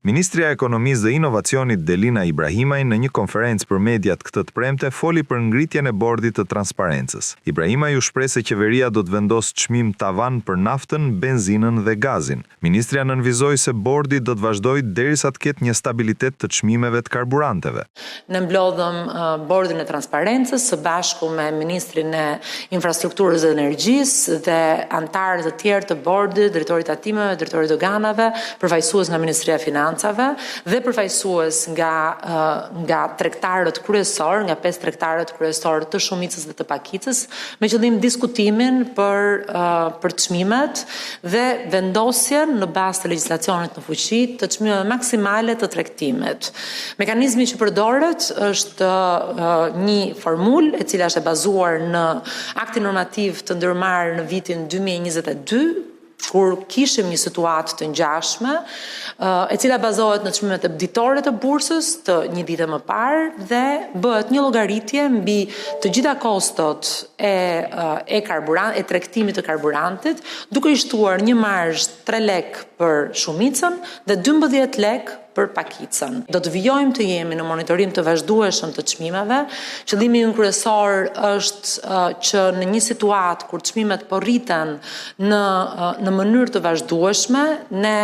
Ministria e Ekonomisë dhe Inovacionit Delina Ibrahimaj në një konferencë për mediat këtë të premte foli për ngritjen e bordit të transparencës. Ibrahimaj u shpreh se qeveria do të vendosë çmim tavan për naftën, benzinën dhe gazin. Ministria nënvizoi se bordi do të vazhdojë derisa të ketë një stabilitet të çmimeve të karburanteve. Ne mblodhëm bordin e transparencës së bashku me Ministrin e Infrastrukturës dhe Energjisë dhe anëtarë të tjerë të bordit, drejtorit të tatimeve, drejtorit doganave, përfaqësues nga Ministria e Financave dhe përfaqësues nga tregtarët kryesor, nga 5 tregtarët kryesor të shumicës dhe të pakicës, me qëllim diskutimin për çmimet dhe vendosjen në bazë të legjislacionit në fuqi të çmimeve maksimale të tregtimit. Mekanizmi që përdoret është një formulë e cila është e bazuar në aktin normativ të ndërmarrë në vitin 2022, kur kishim një situatë të ngjashme, e cila bazohet në çmimet e ditore të bursës të një dite më parë dhe bëhet një llogaritje mbi të gjitha kostot e tregtimit të karburantit, duke i shtuar një marzh 3 lek për shumicën dhe 12 lek për pakicën. Do të vijojmë të jemi në monitorim të vazhdueshëm të çmimeve. Qëllimi ynë kryesor është që në një situatë kur çmimet po rriten në mënyrë të vazhdueshme, ne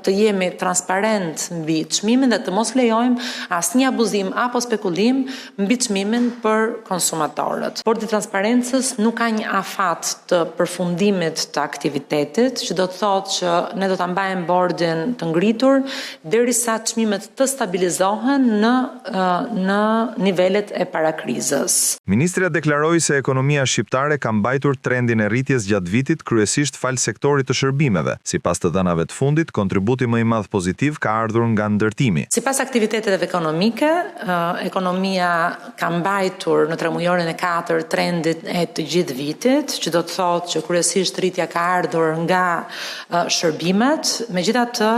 të jemi transparent mbi çmimin dhe të mos lejojmë asnjë abuzim apo spekulim mbi çmimin për konsumatorët. Bordi i transparencës nuk ka një afat të përfundimit të aktivitetit, që do të thotë që ne do ta mbajmë bordin të ngritur derisa çmimet të stabilizohen në nivelet e parakrizës. Ministria deklaroi se ekonomia shqiptare ka mbajtur trendin e rritjes gjatë vitit kryesisht fal sektorit të shërbimeve. Sipas të dhënave të fundit, kontributi më i madh pozitiv ka ardhur nga ndërtimi. Sipas aktiviteteve ekonomike, ekonomia ka mbajtur në tremujorin e 4 trendin e të gjithë vitit, që do të thotë që kryesisht rritja ka ardhur nga shërbimet, megjithatë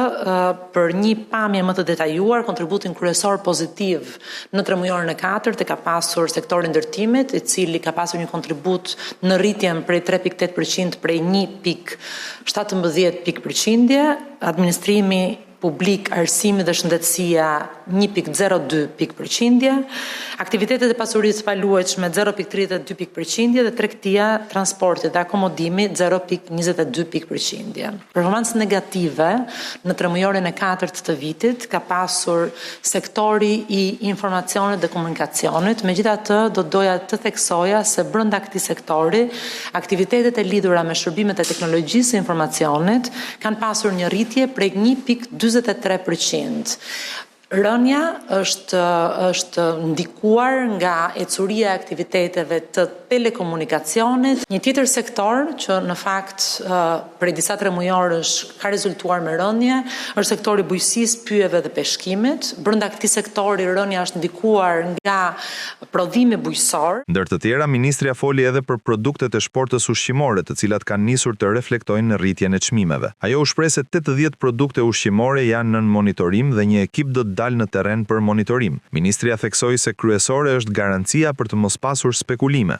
për një pamje më të detajuar, kontributin kryesor pozitiv në tremujorin e 4 të ka pasur sektori ndërtimit, i cili ka pasur një kontribut në rritjen prej 3.8% prej 1.17 pikë, administrimi publik, arsimi dhe shëndetësia 1.02 pikë, aktivitetet e pasurisë paluajtshme 0.32 pikë dhe tregtia, transporti dhe akomodimi 0.22 pikë. Performancë negative në tremujorin e 4 të vitit ka pasur sektori i informacionit dhe komunikacionit, megjithatë do doja të theksoja se brenda këtij sektori aktivitetet e lidhura me shërbimet e teknologjisë së informacionit kanë pasur një rritje prej 1.43%. Rënja është ndikuar nga ecuria e aktiviteteve të telekomunikacionit. Një tjetër sektor që në fakt prej disa tremujorësh ka rezultuar me rënje është sektori bujqësisë, pyjeve dhe peshkimit. Brenda këtij sektori rënja është ndikuar nga prodhimi bujqësor. Ndër të tjera, ministria foli edhe për produktet e shportës ushqimore, të cilat kanë nisur të reflektojnë në rritjen e çmimeve. Ajo u shpreh se 80 produkte ushqimore janë nën monitorim dhe një ekip do të dalë në terren për monitorim. Ministria theksoi se kryesore është garancia për të mos pasur spekulime.